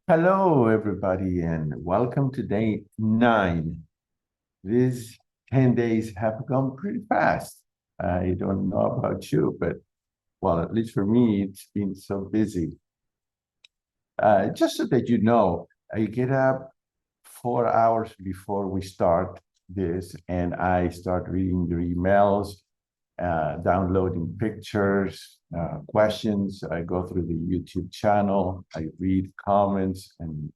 Hello, everybody, and welcome to day 9. These 10 days have gone pretty fast. I don't know about you, but well, at least for me, it's been so busy. Just so that you know, I get up 4 hours before we start this, and I start reading the emails, downloading pictures, questions. I go through the YouTube channel. I read comments and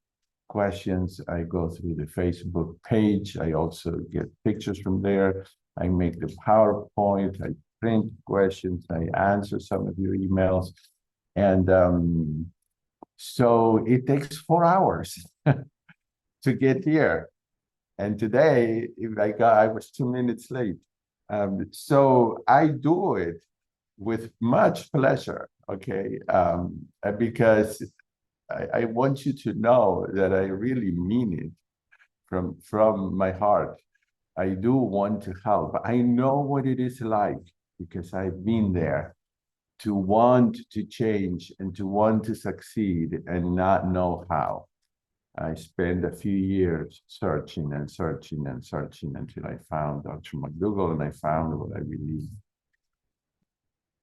questions. I go through the Facebook page. I also get pictures from there. I make the PowerPoint. I print questions. I answer some of your emails. And so it takes 4 hours to get here. And today, I was 2 minutes late. So I do it with much pleasure, okay? Because I want you to know that I really mean it from my heart. I do want to help. I know what it is like because I've been there, to want to change and to want to succeed and not know how. I spent a few years searching and searching and searching until I found Dr. McDougall, and I found what I believe.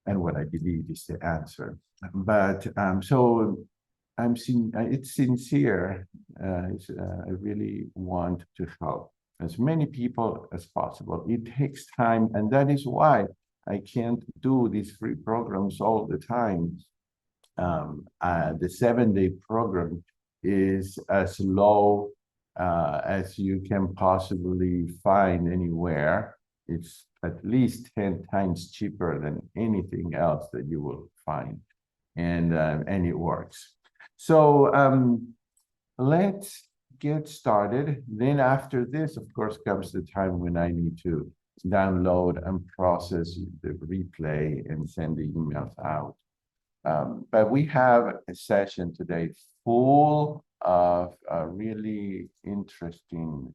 And what I believe is the answer. But so it's sincere. I really want to help as many people as possible. It takes time, and that is why I can't do these free programs all the time. The 7-day program is as low as you can possibly find anywhere. It's at least 10 times cheaper than anything else that you will find, and it works. So let's get started. Then after this, of course, comes the time when I need to download and process the replay and send the emails out. But we have a session today full of really interesting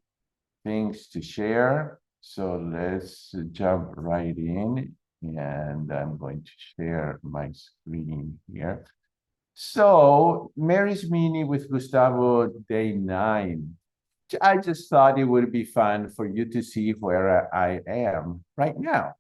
things to share. So let's jump right in, and I'm going to share my screen here. So Mary's Mini with Gustavo, day 9. I just thought it would be fun for you to see where I am right now.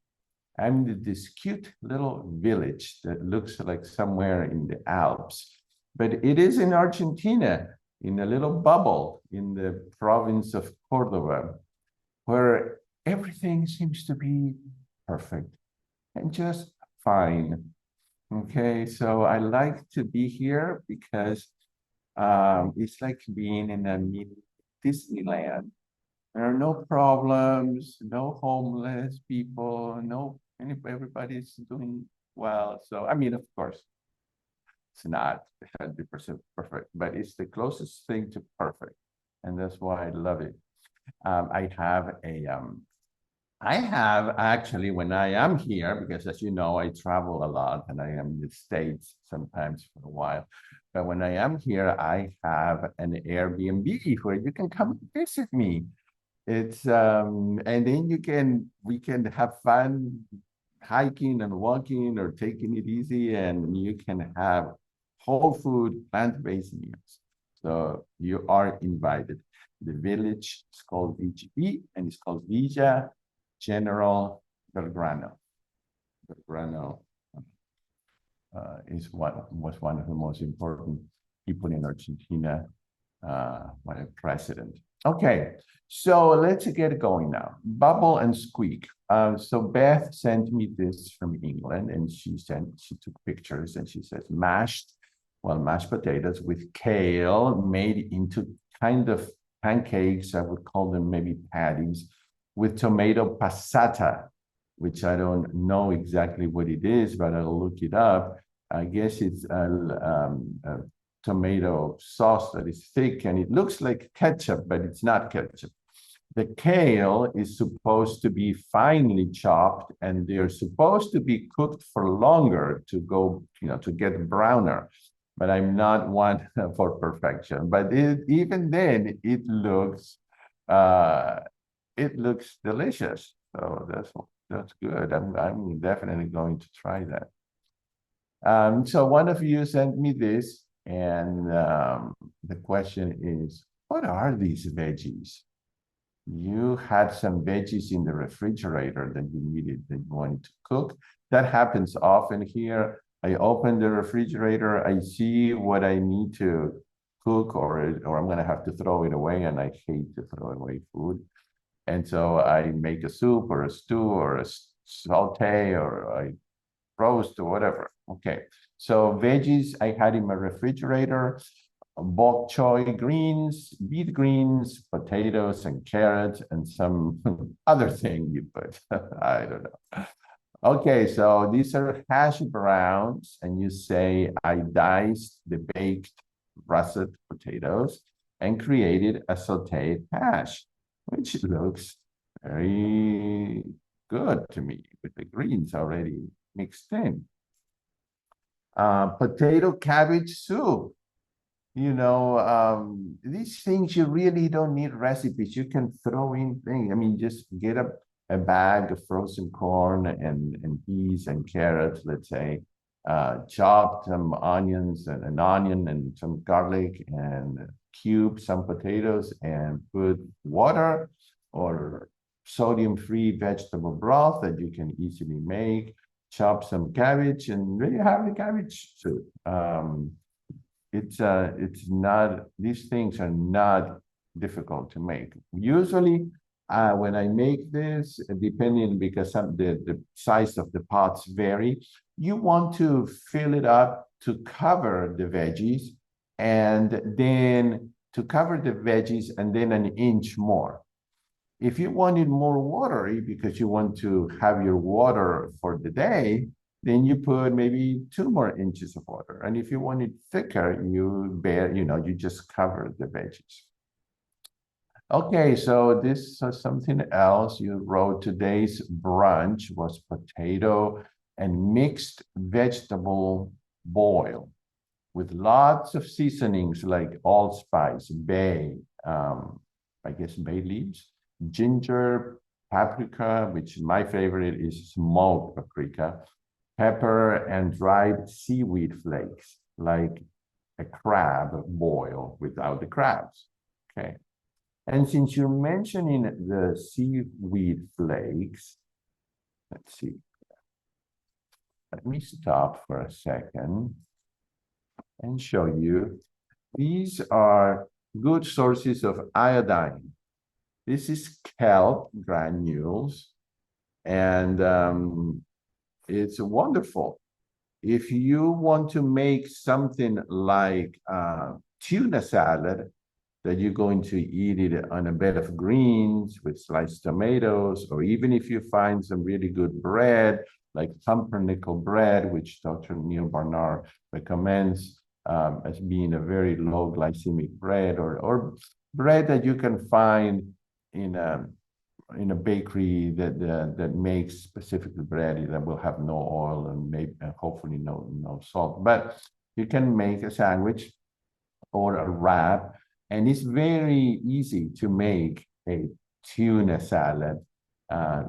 I'm in this cute little village that looks like somewhere in the Alps, but it is in Argentina, in a little bubble in the province of Cordoba, where everything seems to be perfect and just fine. Okay, so I like to be here because it's like being in a mini Disneyland. There are no problems, no homeless people, everybody's doing well. So, I mean, of course, it's not 100% perfect, but it's the closest thing to perfect. And that's why I love it. I have actually, when I am here, because as you know, I travel a lot and I am in the States sometimes for a while. But when I am here, I have an Airbnb where you can come visit me. It's and then we can have fun hiking and walking or taking it easy, and you can have whole food, plant-based meals. So you are invited. The village is called VGB, and it's called Villa General Belgrano. Belgrano was one of the most important people in Argentina, by a president. Okay, so let's get going now. Bubble and squeak. So Beth sent me this from England, and she took pictures, and she says mashed potatoes with kale made into kind of pancakes. I would call them maybe patties, with tomato passata, which I don't know exactly what it is, but I'll look it up. I guess it's a tomato sauce that is thick, and it looks like ketchup, but it's not ketchup. The kale is supposed to be finely chopped, and they're supposed to be cooked for longer to go, to get browner. But I'm not one for perfection. But even then, it looks delicious. So that's good. I'm definitely going to try that. So one of you sent me this. And the question is, what are these veggies? You had some veggies in the refrigerator that that you wanted to cook. That happens often here. I open the refrigerator, I see what I need to cook, or I'm going to have to throw it away, and I hate to throw away food. And so I make a soup or a stew or a saute or I roast or whatever. Okay. So veggies I had in my refrigerator, bok choy greens, beet greens, potatoes and carrots, and some other thing you put. I don't know. Okay, so these are hash browns, and you say I diced the baked russet potatoes and created a sauteed hash, which looks very good to me with the greens already mixed in. Potato cabbage soup. These things you really don't need recipes. You can throw in things. I mean, just get a bag of frozen corn and peas and carrots, let's say, chop some onions and an onion and some garlic and cube some potatoes and put water or sodium-free vegetable broth that you can easily make. Chop some cabbage and really have the cabbage soup. It's not, these things are not difficult to make. Usually, when I make this, depending, because the size of the pots vary, you want to fill it up to cover the veggies, and then to cover the veggies and then an inch more. If you wanted more watery because you want to have your water for the day, then you put maybe 2 more inches of water. And if you want it thicker, you just cover the veggies. Okay, so this is something else. You wrote today's brunch was potato and mixed vegetable boil with lots of seasonings like allspice, I guess bay leaves, ginger, paprika, which my favorite is smoked paprika, pepper, and dried seaweed flakes, like a crab boil without the crabs. Okay. And since you're mentioning the seaweed flakes, let's see. Let me stop for a second and show you. These are good sources of iodine. This is kelp granules, and it's wonderful. If you want to make something like tuna salad, that you're going to eat it on a bed of greens with sliced tomatoes, or even if you find some really good bread, like pumpernickel bread, which Dr. Neil Barnard recommends as being a very low glycemic bread, or bread that you can find in a bakery that makes specifically bread that will have no oil and maybe hopefully no salt. But you can make a sandwich or a wrap, and it's very easy to make a tuna salad.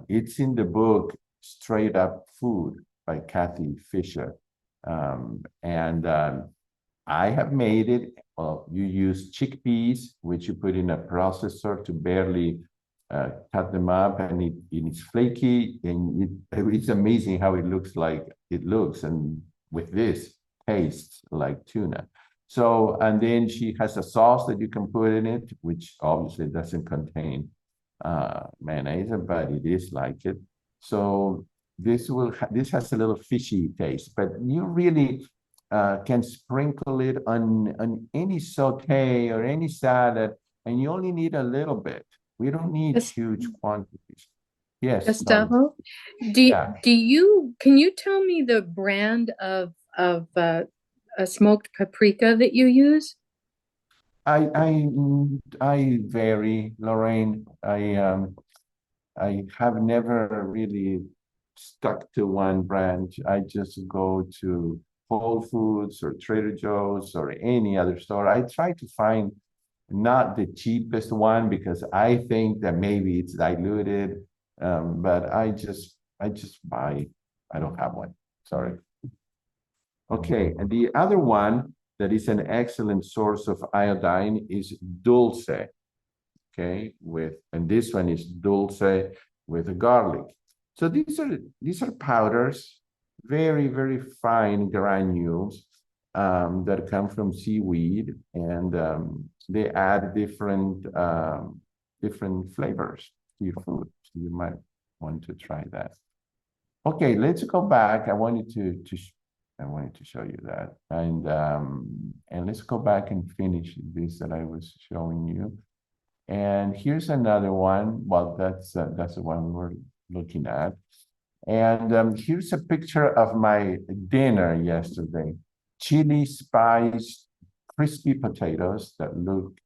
It's in the book Straight Up Food by Kathy Fisher. I have made it. Well, you use chickpeas, which you put in a processor to barely cut them up, and it's flaky, and it's amazing how it looks like it looks, and with this, tastes like tuna. So, and then she has a sauce that you can put in it, which obviously doesn't contain mayonnaise, but it is like it. So this has a little fishy taste, but you really can sprinkle it on any saute or any salad, and you only need a little bit. We don't need huge quantities. Yes, Gustavo, can you tell me the brand of a smoked paprika that you use? I vary, Lorraine. I have never really stuck to one brand. I just go to Whole Foods or Trader Joe's or any other store. I try to find not the cheapest one because I think that maybe it's diluted. But I just buy. I don't have one. Sorry. Okay, and the other one that is an excellent source of iodine is dulce, okay, and this one is dulce with garlic. So these are powders, very, very fine granules that come from seaweed, and they add different flavors to your food. So you might want to try that. Okay, let's go back. I wanted to show you that, and let's go back and finish this that I was showing you. And here's another one. Well, that's the one we were looking at. And here's a picture of my dinner yesterday. Chili spiced crispy potatoes that look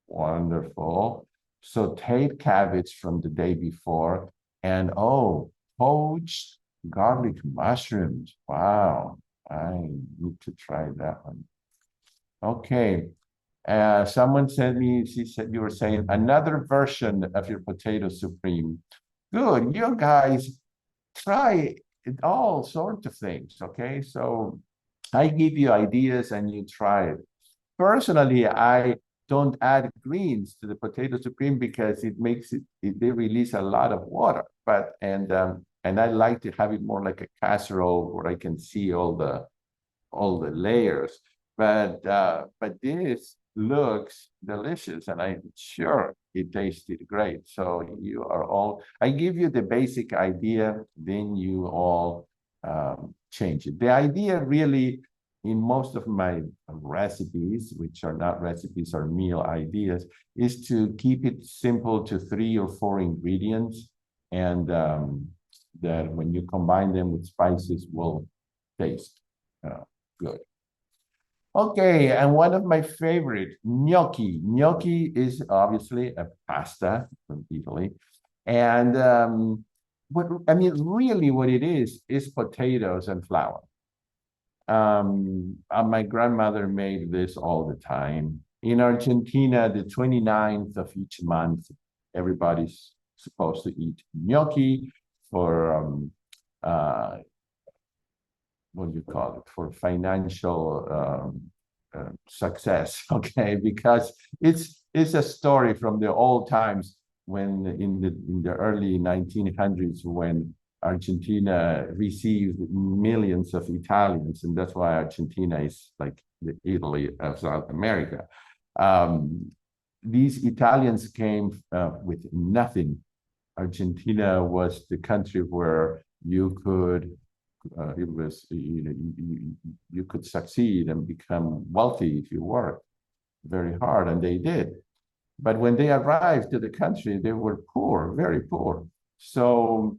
wonderful. Sauteed cabbage from the day before. And poached garlic mushrooms. Wow, I need to try that one. Okay. Someone said she said you were saying another version of your potato supreme. Good, you guys try all sorts of things, okay? So I give you ideas and you try it. Personally, I don't add greens to the potato supreme because it makes they release a lot of water. And I like to have it more like a casserole where I can see all the layers. But this looks delicious, and I'm sure it tasted great. So you are all, I give you the basic idea, then you all change it. The idea really in most of my recipes, which are not recipes or meal ideas, is to keep it simple to 3 or 4 ingredients, and that when you combine them with spices will taste good. Okay, and one of my favorite, gnocchi. Gnocchi is obviously a pasta from Italy. And really what it is potatoes and flour. My grandmother made this all the time. In Argentina, the 29th of each month, everybody's supposed to eat gnocchi for what do you call it, for financial success, okay? Because it's a story from the old times when in the early 1900s, when Argentina received millions of Italians, and that's why Argentina is like the Italy of South America. These Italians came with nothing. Argentina was the country where you could you could succeed and become wealthy if you worked very hard, and they did. But when they arrived to the country, they were poor, very poor. So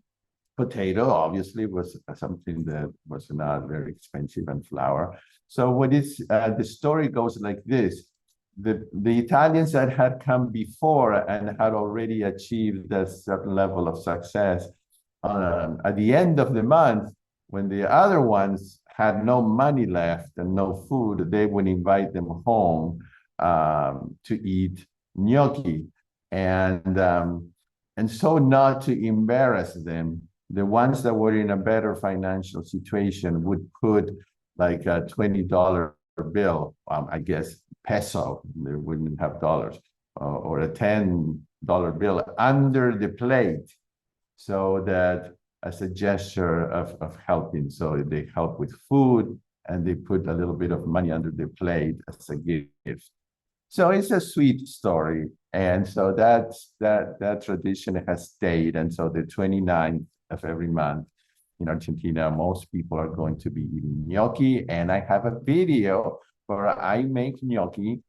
potato obviously was something that was not very expensive, and flour. So what is the story goes like this: the Italians that had come before and had already achieved a certain level of success, at the end of the month, when the other ones had no money left and no food, they would invite them home to eat gnocchi. And so, not to embarrass them, the ones that were in a better financial situation would put like a $20 bill, I guess peso, they wouldn't have dollars, or a $10 bill under the plate, so that as a gesture of helping. So they help with food, and they put a little bit of money under the plate as a gift. So it's a sweet story. And so that tradition has stayed. And so the 29th of every month in Argentina, most people are going to be eating gnocchi. And I have a video where I make gnocchi.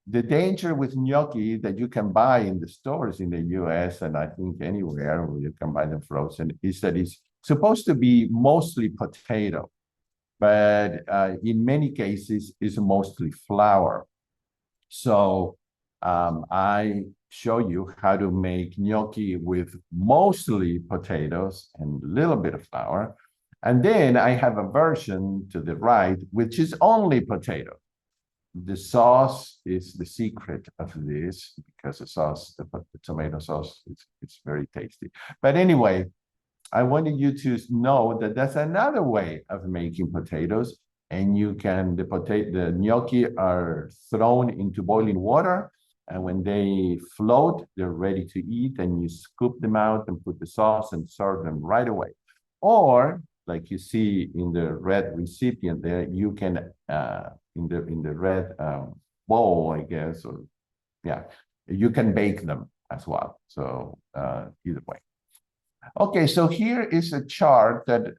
The danger with gnocchi that you can buy in the stores in the US, and I think anywhere where you can buy them frozen, is that it's supposed to be mostly potato, but in many cases it's mostly flour. So I show you how to make gnocchi with mostly potatoes and a little bit of flour. And then I have a version to the right, which is only potato. The sauce is the secret of this, because the tomato sauce, it's very tasty. But anyway, I wanted you to know that that's another way of making potatoes. and the gnocchi are thrown into boiling water, and when they float, they're ready to eat, and you scoop them out and put the sauce and serve them right away. Or, like you see in the red recipient there, you can in the red bowl, I guess, or yeah, you can bake them as well. So either way. Okay, so here is a chart that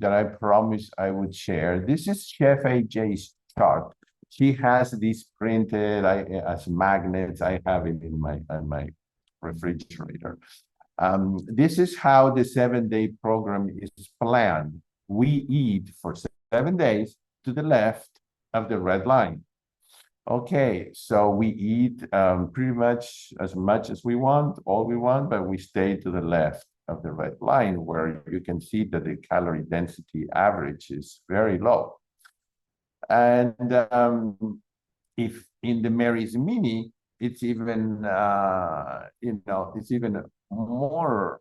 I promised I would share. This is Chef AJ's chart. She has these printed as magnets. I have it in my refrigerator. This is how the 7-day program is planned. We eat for 7 days to the left of the red line. Okay, so we eat pretty much as we want, all we want, but we stay to the left of the red line, where you can see that the calorie density average is very low. And if in the Mary's Mini, it's even it's even more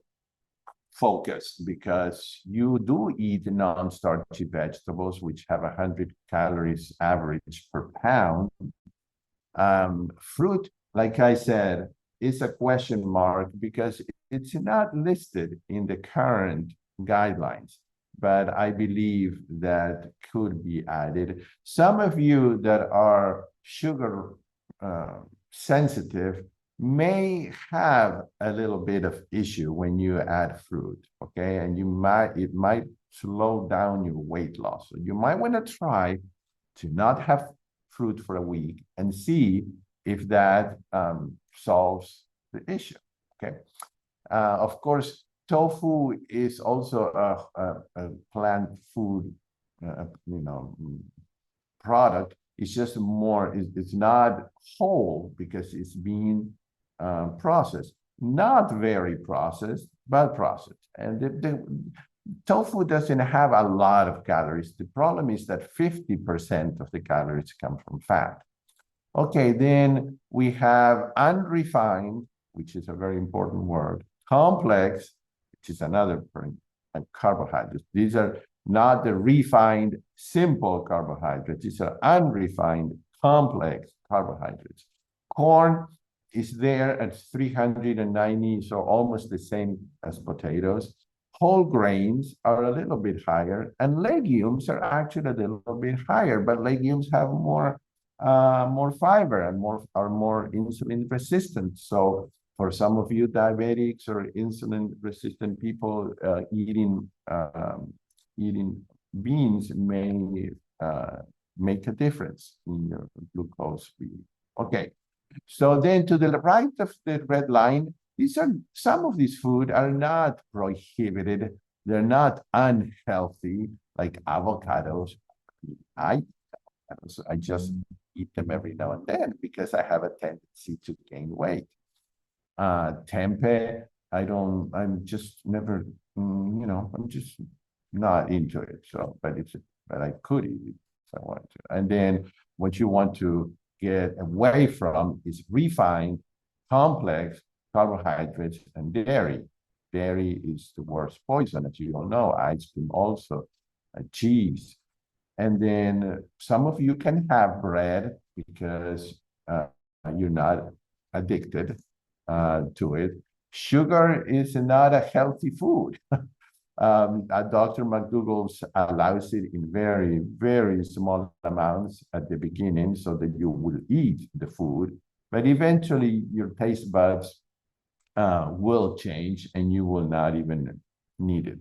focused, because you do eat non-starchy vegetables, which have 100 calories average per pound. Fruit, like I said, is a question mark because it's not listed in the current guidelines, but I believe that could be added. Some of you that are sugar sensitive may have a little bit of issue when you add fruit, okay? And it might slow down your weight loss. So you might want to try to not have fruit for a week and see if that solves the issue, okay? Of course, tofu is also a plant food, product. It's just it's not whole because it's being processed, not very processed, but processed. And the tofu doesn't have a lot of calories. The problem is that 50% of the calories come from fat. Okay, then we have unrefined, which is a very important word, complex, which is another carbohydrates. These are not the refined, simple carbohydrates. These are unrefined, complex carbohydrates. Corn is there at 390, so almost the same as potatoes. Whole grains are a little bit higher, and legumes are actually a little bit higher, but legumes have more fiber and are more insulin resistant. So for some of you diabetics or insulin resistant people, eating beans may make a difference in your glucose reading. Okay, so then to the right of the red line, some of these food are not prohibited. They're not unhealthy, like avocados. I just eat them every now and then because I have a tendency to gain weight. Tempeh, I'm just never, I'm just not into it. So, but I could eat it if I wanted to. And then what you want to get away from is refined, complex carbohydrates and dairy. Dairy is the worst poison, as you all know. Ice cream also, cheese. And then some of you can have bread because you're not addicted to it. Sugar is not a healthy food. Dr. McDougall's allows it in very, very small amounts at the beginning so that you will eat the food, but eventually your taste buds will change and you will not even need it.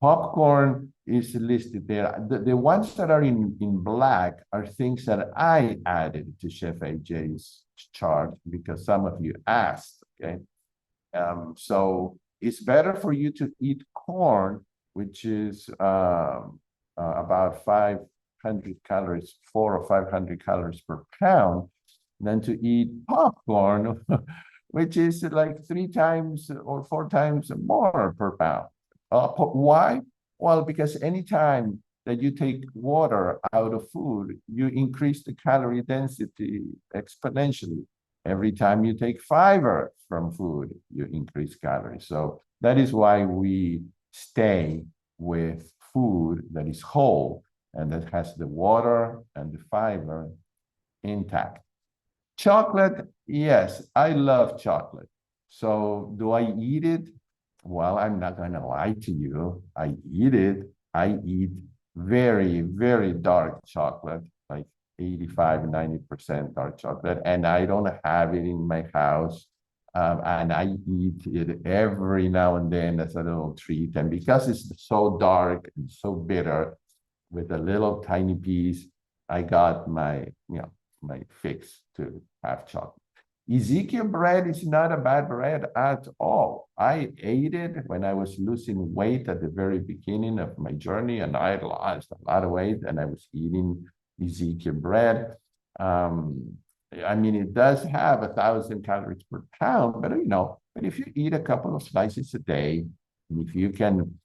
Popcorn is listed there. The ones that are in black are things that I added to Chef AJ's chart because some of you asked, okay? So it's better for you to eat corn, which is about 500 calories, 400 or 500 calories per pound, than to eat popcorn, which is like 3 times or 4 times more per pound. Why? Well, because anytime that you take water out of food, you increase the calorie density exponentially. Every time you take fiber from food, you increase calories. So that is why we stay with food that is whole and that has the water and the fiber intact. Chocolate, yes, I love chocolate. So do I eat it? Well, I'm not going to lie to you. I eat it. I eat very, very dark chocolate, like 85, 90% dark chocolate. And I don't have it in my house. And I eat it every now and then as a little treat. And because it's so dark and so bitter, with a little tiny piece, I got my fix to have chocolate. Ezekiel bread is not a bad bread at all. I ate it when I was losing weight at the very beginning of my journey, and I had lost a lot of weight, and I was eating Ezekiel bread. I mean, it does have 1,000 calories per pound, but but if you eat a couple of slices a day, and if you can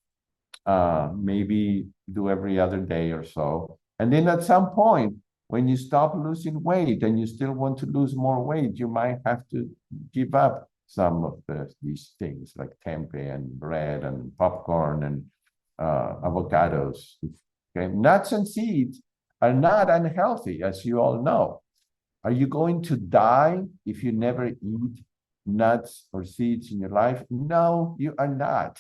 maybe do every other day or so, and then at some point, when you stop losing weight and you still want to lose more weight, you might have to give up some of these things like tempeh and bread and popcorn and avocados. Okay? Nuts and seeds are not unhealthy, as you all know. Are you going to die if you never eat nuts or seeds in your life? No, you are not.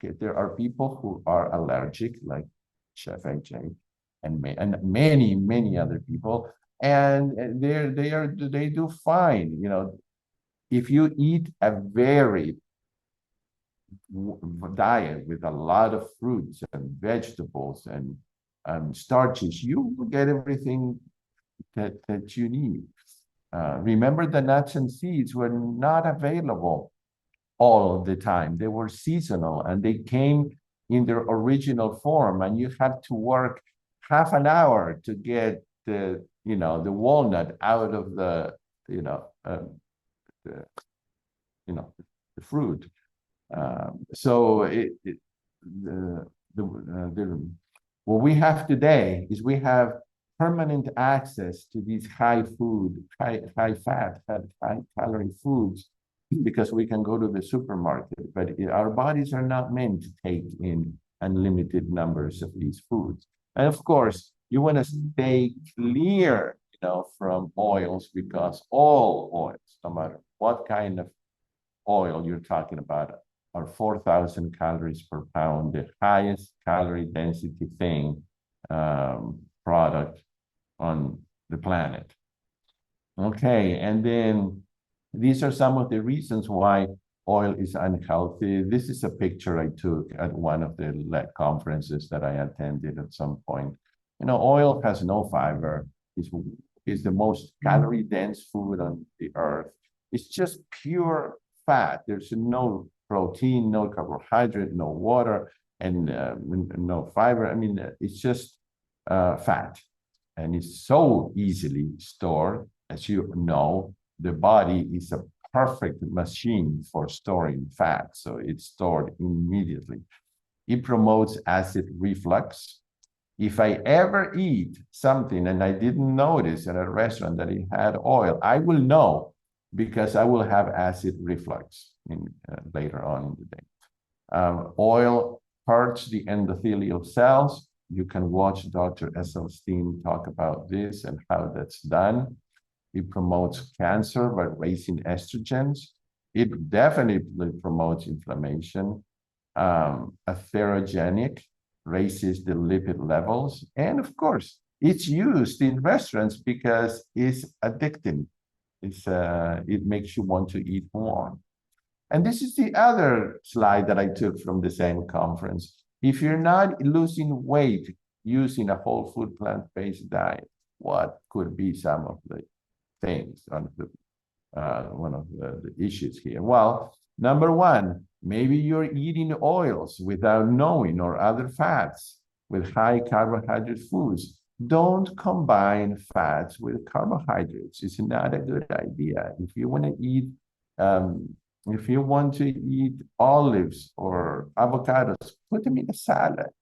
Okay? There are people who are allergic, like Chef AJ, and many, many other people, and they do fine. If you eat a varied diet with a lot of fruits and vegetables and starches, you will get everything that you need. Remember, the nuts and seeds were not available all the time. They were seasonal, and they came in their original form, and you had to work half an hour to get the walnut out of the the, the fruit. So what we have today is we have permanent access to these high fat, high calorie foods, because we can go to the supermarket, but our bodies are not meant to take in unlimited numbers of these foods. And of course, you want to stay clear, from oils, because all oils, no matter what kind of oil you're talking about, are 4,000 calories per pound, the highest calorie density product on the planet. Okay, and then these are some of the reasons why oil is unhealthy. This is a picture I took at one of the conferences that I attended at some point. Oil has no fiber. It's the most calorie dense food on the earth. It's just pure fat. There's no protein, no carbohydrate, no water, and no fiber. I mean, it's just fat. And it's so easily stored. As you know, the body is a perfect machine for storing fat. So it's stored immediately. It promotes acid reflux. If I ever eat something and I didn't notice at a restaurant that it had oil, I will know, because I will have acid reflux later on in the day. Oil hurts the endothelial cells. You can watch Dr. Esselstyn talk about this and how that's done. It promotes cancer by raising estrogens. It definitely promotes inflammation. Atherogenic, raises the lipid levels. And of course, it's used in restaurants because it's addicting. It makes you want to eat more. And this is the other slide that I took from the same conference. If you're not losing weight using a whole food plant-based diet, what could be some of the things on one of the issues here? Well, number one, maybe you're eating oils without knowing, or other fats with high carbohydrate foods. Don't combine fats with carbohydrates. It's not a good idea. If you want to eat olives or avocados, put them in a salad.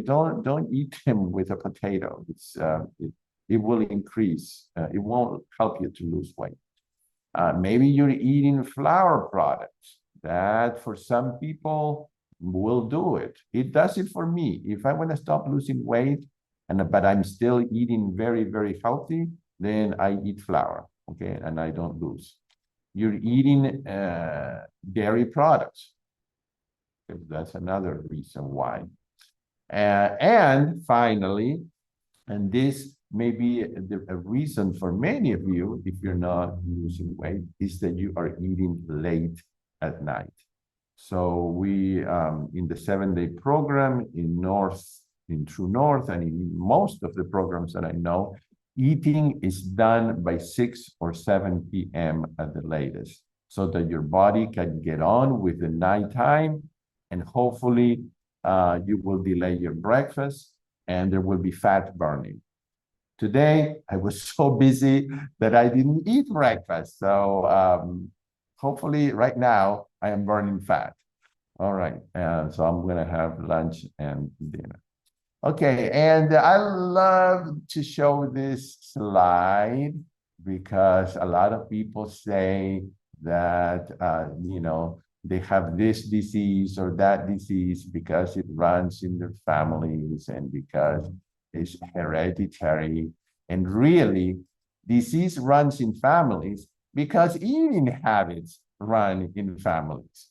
Don't eat them with a potato. It will increase. It won't help you to lose weight. Maybe you're eating flour products. That, for some people, will do it. It does it for me. If I want to stop losing weight, but I'm still eating very, very healthy, then I eat flour, okay, and I don't lose. You're eating dairy products. That's another reason why. And finally, and this may be a reason for many of you, if you're not losing weight, is that you are eating late at night. So we, in the 7-day program in True North, and in most of the programs that I know, eating is done by 6 or 7 p.m. at the latest, so that your body can get on with the nighttime, and hopefully you will delay your breakfast and there will be fat burning. Today, I was so busy that I didn't eat breakfast. So hopefully right now I am burning fat. All right, so I'm gonna have lunch and dinner. Okay, and I love to show this slide because a lot of people say that, they have this disease or that disease because it runs in their families and because it's hereditary. And really, disease runs in families because eating habits run in families.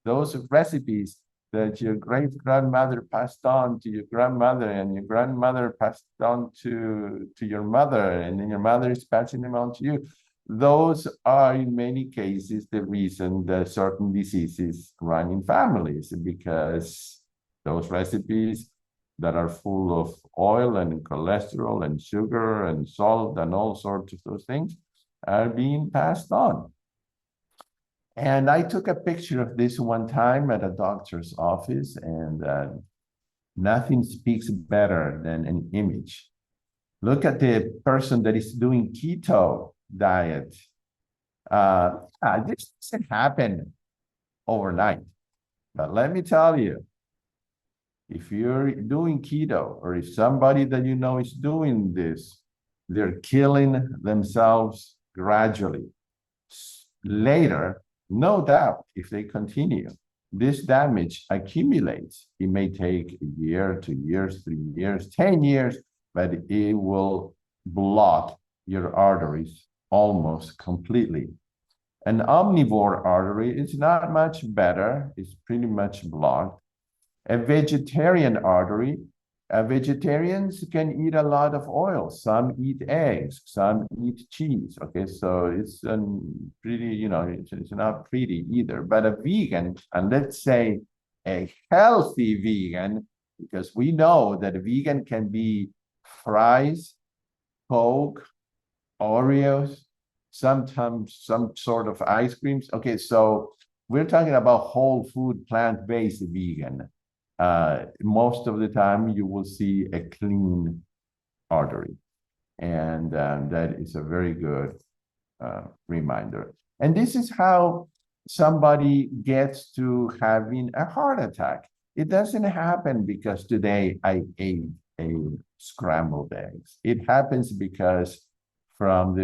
Those recipes that your great-grandmother passed on to your grandmother, and your grandmother passed on to your mother, and then your mother is passing them on to you. Those are, in many cases, the reason that certain diseases run in families, because those recipes that are full of oil and cholesterol and sugar and salt and all sorts of those things are being passed on. And I took a picture of this one time at a doctor's office, and nothing speaks better than an image. Look at the person that is doing keto diet. This doesn't happen overnight. But let me tell you, if you're doing keto, or if somebody that you know is doing this, they're killing themselves gradually. Later, no doubt, if they continue, this damage accumulates. It may take a year, 2 years, 3 years, 10 years, but it will block your arteries almost completely. An omnivore artery is not much better. It's pretty much blocked. A vegetarian artery, vegetarians can eat a lot of oil. Some eat eggs, some eat cheese. Okay, so it's pretty, it's not pretty either. But a vegan, and let's say a healthy vegan, because we know that a vegan can be fries, Coke, Oreos, sometimes some sort of ice creams. Okay, so we're talking about whole food, plant-based vegan. Most of the time you will see a clean artery, and that is a very good reminder. And this is how somebody gets to having a heart attack. It doesn't happen because today I ate a scrambled eggs. It happens because from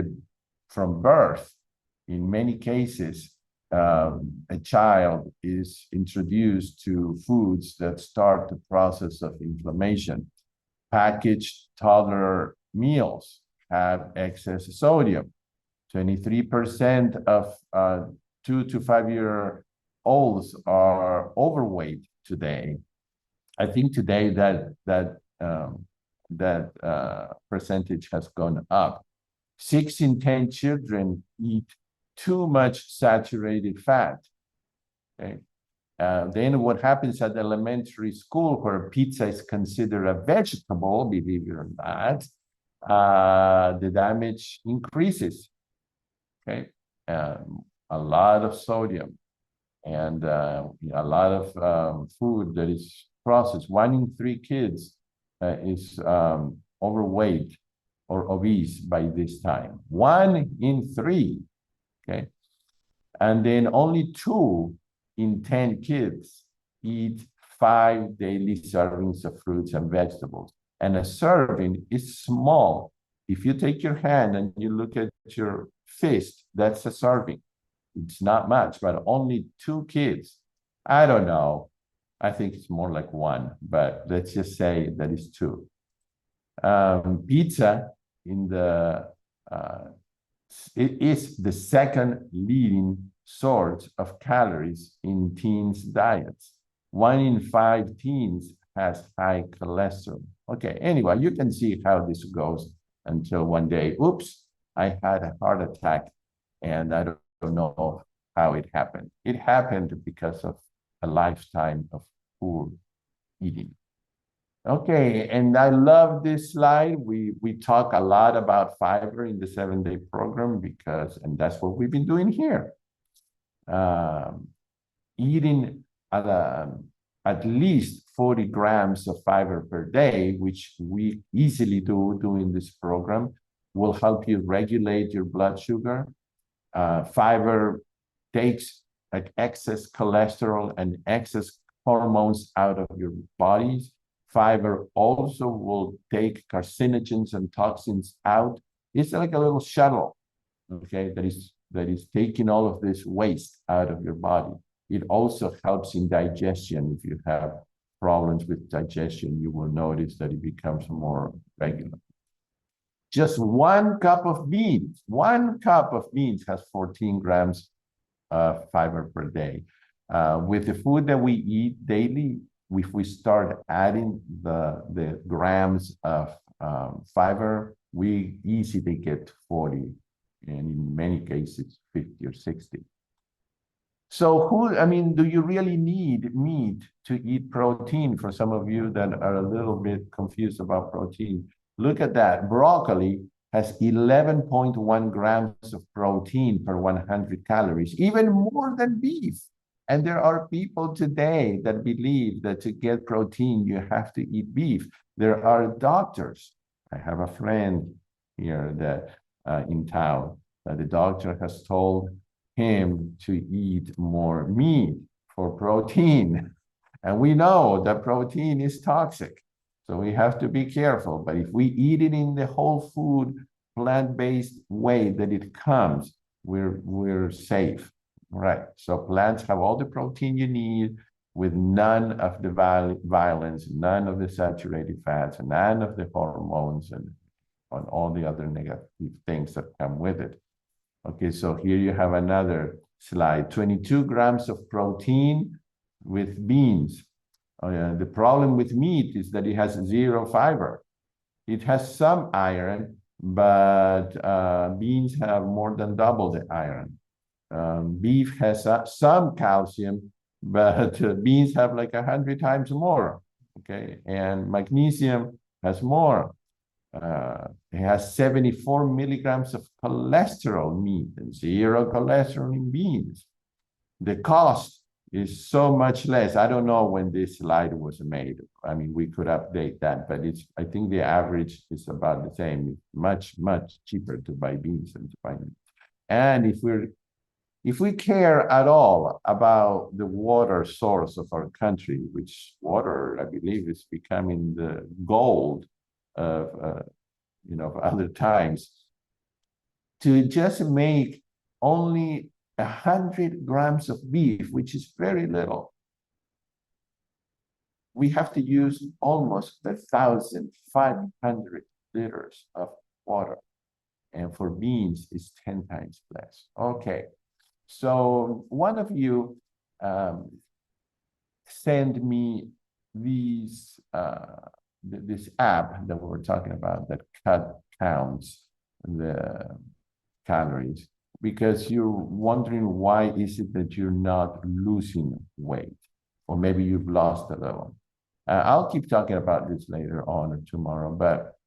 birth, in many cases, a child is introduced to foods that start the process of inflammation. Packaged toddler meals have excess sodium. 23% of 2 to 5 year olds are overweight today. I think today that percentage has gone up. 6 in 10 children eat too much saturated fat. Okay. Then what happens at elementary school, where pizza is considered a vegetable, believe it or not, the damage increases. Okay, a lot of sodium and a lot of food that is processed. 1 in 3 kids is overweight or obese by this time. 1 in 3. Okay, and then only 2 in 10 kids eat 5 daily servings of fruits and vegetables. And a serving is small. If you take your hand and you look at your fist, that's a serving. It's not much, but only 2 kids. I don't know. I think it's more like one, but let's just say that it's two. Pizza in the it is the second leading source of calories in teens' diets. 1 in 5 teens has high cholesterol. Okay, anyway, you can see how this goes until one day, oops, I had a heart attack, and I don't know how it happened. It happened because of a lifetime of poor eating. Okay, and I love this slide. We talk a lot about fiber in the 7-day program because, and that's what we've been doing here. Eating at least 40 grams of fiber per day, which we easily do during this program, will help you regulate your blood sugar. Fiber takes like excess cholesterol and excess hormones out of your bodies. Fiber also will take carcinogens and toxins out. It's like a little shuttle, okay, that is taking all of this waste out of your body. It also helps in digestion. If you have problems with digestion, you will notice that it becomes more regular. Just 1 cup of beans, 1 cup of beans has 14 grams of fiber per day. With the food that we eat daily, if we start adding the grams of fiber, we easily get 40, and in many cases, 50 or 60. So do you really need meat to eat protein? For some of you that are a little bit confused about protein, look at that. Broccoli has 11.1 grams of protein per 100 calories, even more than beef. And there are people today that believe that to get protein, you have to eat beef. There are doctors. I have a friend here that in town that the doctor has told him to eat more meat for protein. And we know that protein is toxic. So we have to be careful. But if we eat it in the whole food, plant-based way that it comes, we're safe. Right. So plants have all the protein you need with none of the violence, none of the saturated fats, none of the hormones and all the other negative things that come with it. Okay, so here you have another slide. 22 grams of protein with beans. The problem with meat is that it has 0 fiber. It has some iron, but beans have more than double the iron. Beef has some calcium, but beans have like 100 times more. Okay, and magnesium has more. It has 74 milligrams of cholesterol meat and 0 cholesterol in beans. The cost is so much less. I don't know when this slide was made. I mean, we could update that, but I think the average is about the same. Much, much cheaper to buy beans than to buy meat. And if we care at all about the water source of our country, which water, I believe, is becoming the gold of other times, to just make only 100 grams of beef, which is very little, we have to use almost 1,500 liters of water. And for beans, it's 10 times less. Okay. So one of you sent me this app that we were talking about that counts the calories, because you're wondering why is it that you're not losing weight, or maybe you've lost a little. I'll keep talking about this later on or tomorrow, but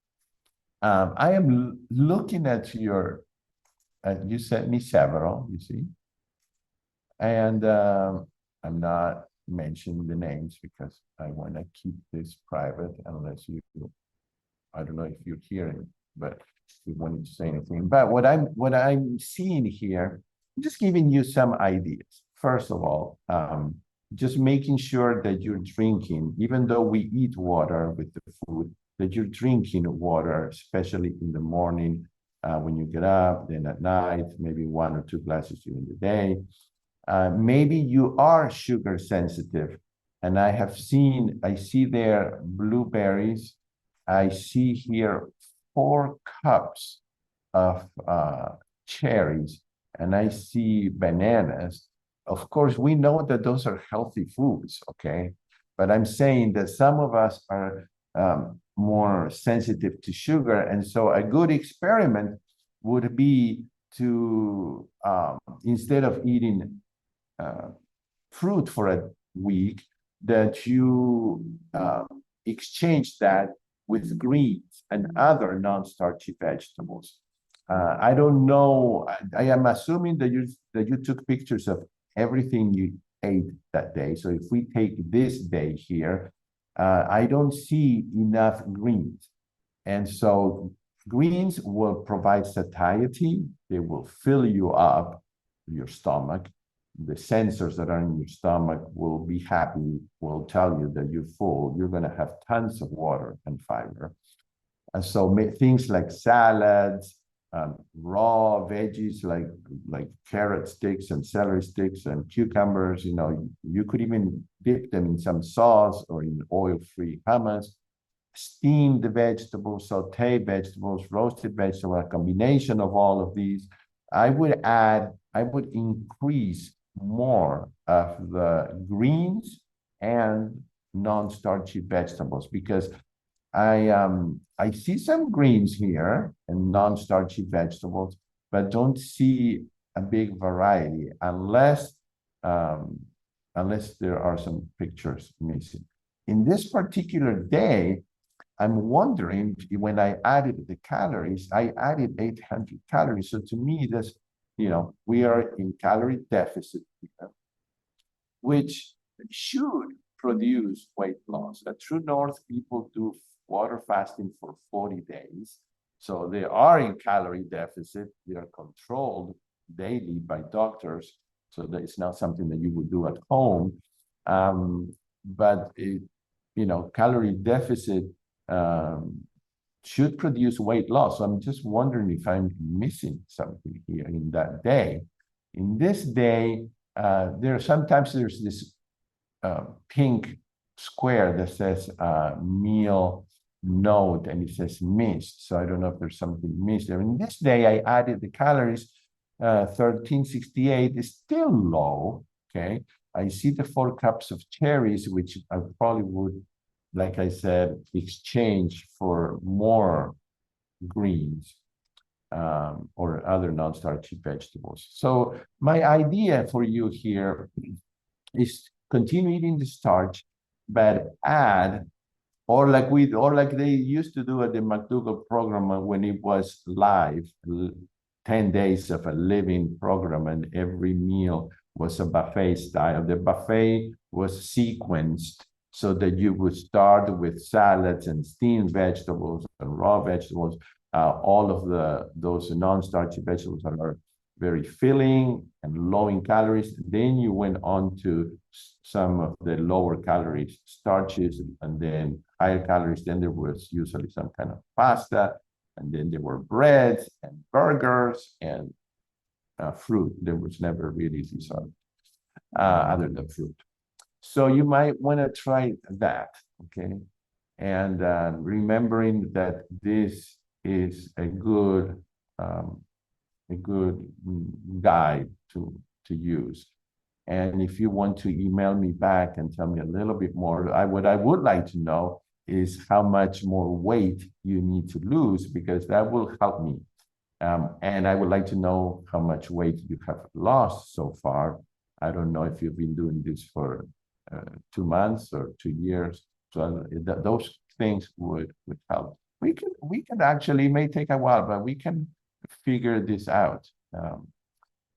I am looking at your, you sent me several, you see, and I'm not mentioning the names because I want to keep this private unless I don't know if you're hearing, but you wanted to say anything. But what I'm seeing here, I'm just giving you some ideas. First of all, just making sure that you're drinking, even though we eat water with the food, that you're drinking water, especially in the morning when you get up, then at night, maybe 1 or 2 glasses during the day. Maybe you are sugar sensitive And I see there blueberries. I see here 4 cups of cherries, and I see bananas. Of course, we know that those are healthy foods, okay? But I'm saying that some of us are more sensitive to sugar, and so a good experiment would be to, instead of eating fruit for a week, that you exchange that with greens and other non-starchy vegetables. I don't know. I am assuming that you took pictures of everything you ate that day. So if we take this day here, I don't see enough greens. And so greens will provide satiety. They will fill you up, your stomach. The sensors that are in your stomach will be happy, will tell you that you're full. You're going to have tons of water and fiber. And so things like salads, raw veggies like carrot sticks and celery sticks and cucumbers, you could even dip them in some sauce or in oil-free hummus. Steamed vegetables, sauteed vegetables, roasted vegetables, a combination of all of these. I would increase more of the greens and non-starchy vegetables, because I see some greens here and non-starchy vegetables, but don't see a big variety unless there are some pictures missing. In this particular day, I'm wondering, when I added the calories, I added 800 calories. So to me, that's, we are in calorie deficit here, which should produce weight loss. At True North, people do water fasting for 40 days. So they are in calorie deficit. They are controlled daily by doctors. So that it's not something that you would do at home. But calorie deficit should produce weight loss. So I'm just wondering if I'm missing something here in that day. In this day, sometimes there's this pink square that says meal note, and it says missed. So I don't know if there's something missed there. In this day, I added the calories. 1368 is still low. Okay, I see the 4 cups of cherries, which I probably would, like I said, exchange for more greens or other non-starchy vegetables. So my idea for you here is continue eating the starch, but add, or like they used to do at the McDougall program when it was live, 10 days of a living program, and every meal was a buffet style. The buffet was sequenced so that you would start with salads and steamed vegetables and raw vegetables. All of those non-starchy vegetables are very filling and low in calories. Then you went on to some of the lower calories starches, and then higher calories. Then there was usually some kind of pasta, and then there were breads and burgers and fruit. There was never really dessert other than fruit. So you might want to try that, okay? And remembering that this is a good guide to use. And if you want to email me back and tell me a little bit more, what I would like to know is how much more weight you need to lose, because that will help me. And I would like to know how much weight you have lost so far. I don't know if you've been doing this for 2 months or 2 years. So those things would help. We can actually, it may take a while, but we can figure this out.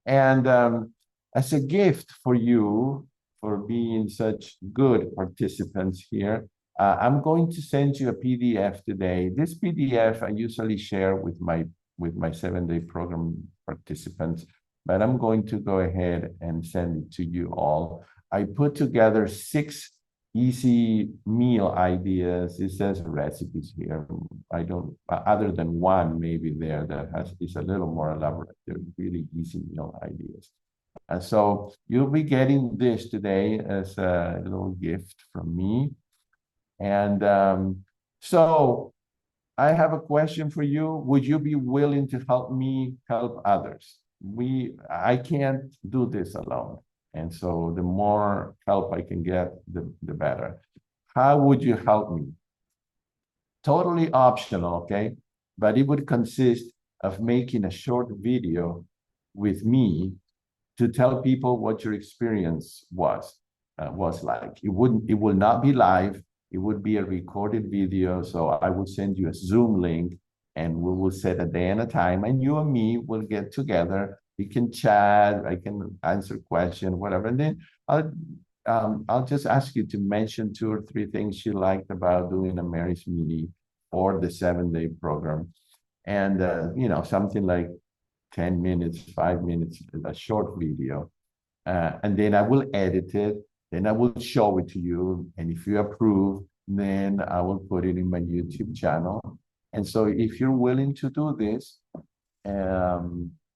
As a gift for you for being such good participants here, I'm going to send you a PDF today. This PDF I usually share with my 7-day program participants, but I'm going to go ahead and send it to you all. I put together 6 easy meal ideas. It says recipes here. I don't, other than one maybe there that is a little more elaborate. They're really easy meal ideas. And so you'll be getting this today as a little gift from me. And so I have a question for you. Would you be willing to help me help others? I can't do this alone. And so the more help I can get, the better. How would you help me? Totally optional, okay? But it would consist of making a short video with me to tell people what your experience was like. It will not be live. It would be a recorded video. So I will send you a Zoom link, and we will set a day and a time, and you and me will get together. We can chat. I can answer questions, whatever, and then I'll just ask you to mention 2 or 3 things you liked about doing a Mary's Meeting or the 7-day program, and something like 10 minutes, 5 minutes, a short video. And then I will edit it. Then I will show it to you. And if you approve, then I will put it in my YouTube channel. And so if you're willing to do this,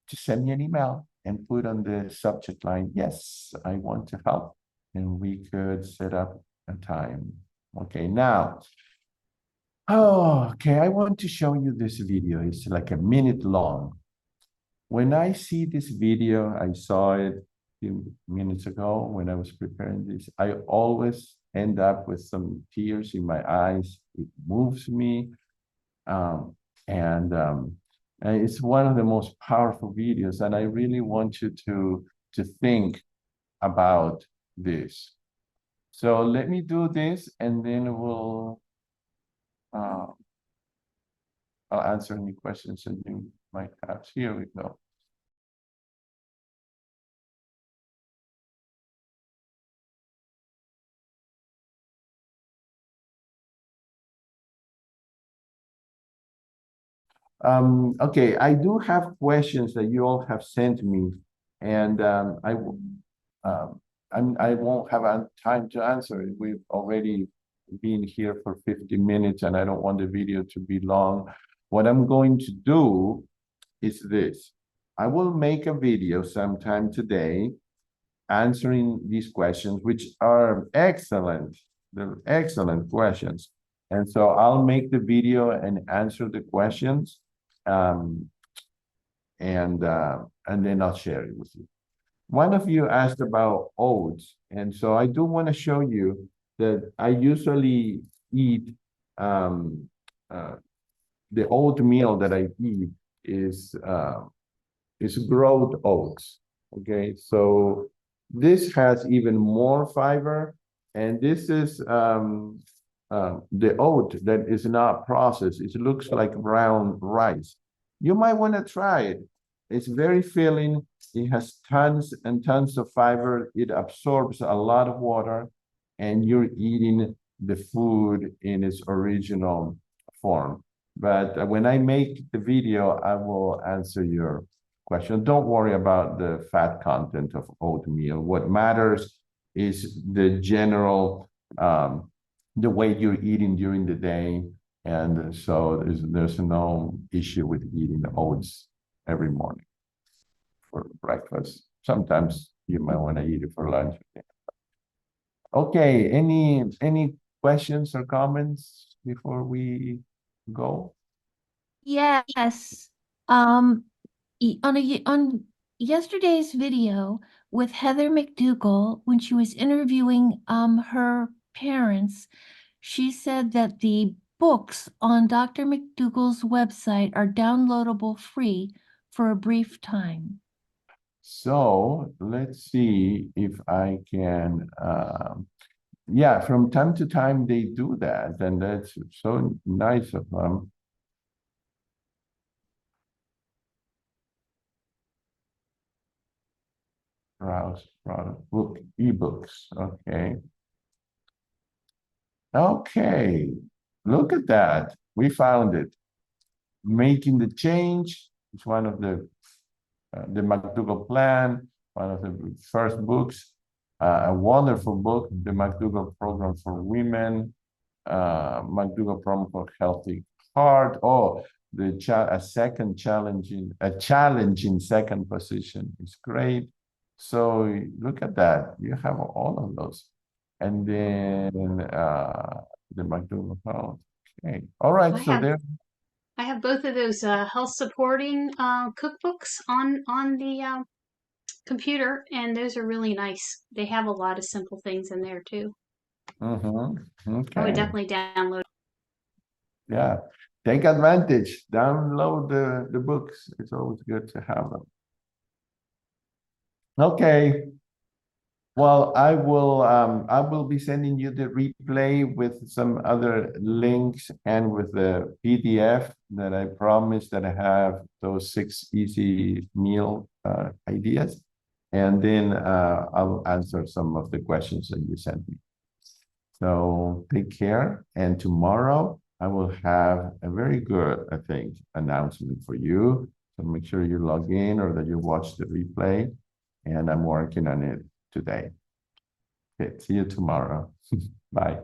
just send me an email and put on the subject line, yes, I want to help. And we could set up a time. Okay, now, okay, I want to show you this video. It's like a minute long. When I see this video, I saw it a few minutes ago when I was preparing this, I always end up with some tears in my eyes. It moves me. And it's one of the most powerful videos. And I really want you to think about this. So let me do this, and then I'll answer any questions that you might have. Here we go. Okay, I do have questions that you all have sent me, and I won't have time to answer it. We've already been here for 50 minutes, and I don't want the video to be long. What I'm going to do is this. I will make a video sometime today answering these questions, which are excellent. They're excellent questions. And so I'll make the video and answer the questions, and then I'll share it with you. One of you asked about oats, and so I do want to show you that I usually eat the oatmeal that I eat is growth oats. Okay, so this has even more fiber, and this is the oat that is not processed. It looks like brown rice. You might want to try it. It's very filling. It has tons and tons of fiber. It absorbs a lot of water, and you're eating the food in its original form. But when I make the video, I will answer your question. Don't worry about the fat content of oatmeal. What matters is the general, the way you're eating during the day. And so there's no issue with eating oats every morning for breakfast. Sometimes you might want to eat it for lunch. Okay, any questions or comments before we go? Yes. On yesterday's video with Heather McDougall, when she was interviewing her parents, she said that the books on Dr. McDougall's website are downloadable free for a brief time. So let's see if I can, yeah, from time to time they do that, and that's so nice of them. Browse product book ebooks. Okay. Okay. Look at that. We found it. Making the Change is one of the McDougall Plan, one of the first books. A wonderful book, the McDougall Program for Women, McDougall Program for Healthy Heart. Oh, a challenging second position is great. So look at that. You have all of those. And then the McDonald's. Okay. All right. I So have there. I have both of those health supporting cookbooks on the computer, and those are really nice. They have a lot of simple things in there too. Mm-hmm. I would Okay. definitely download. Yeah. Take advantage. Download the books. It's always good to have them. Okay. Well, I will be sending you the replay with some other links and with the PDF that I promised that I have those 6 easy meal ideas. And then I'll answer some of the questions that you sent me. So take care. And tomorrow I will have a very good, I think, announcement for you. So make sure you log in or that you watch the replay. And I'm working on it today. Okay, see you tomorrow. Bye.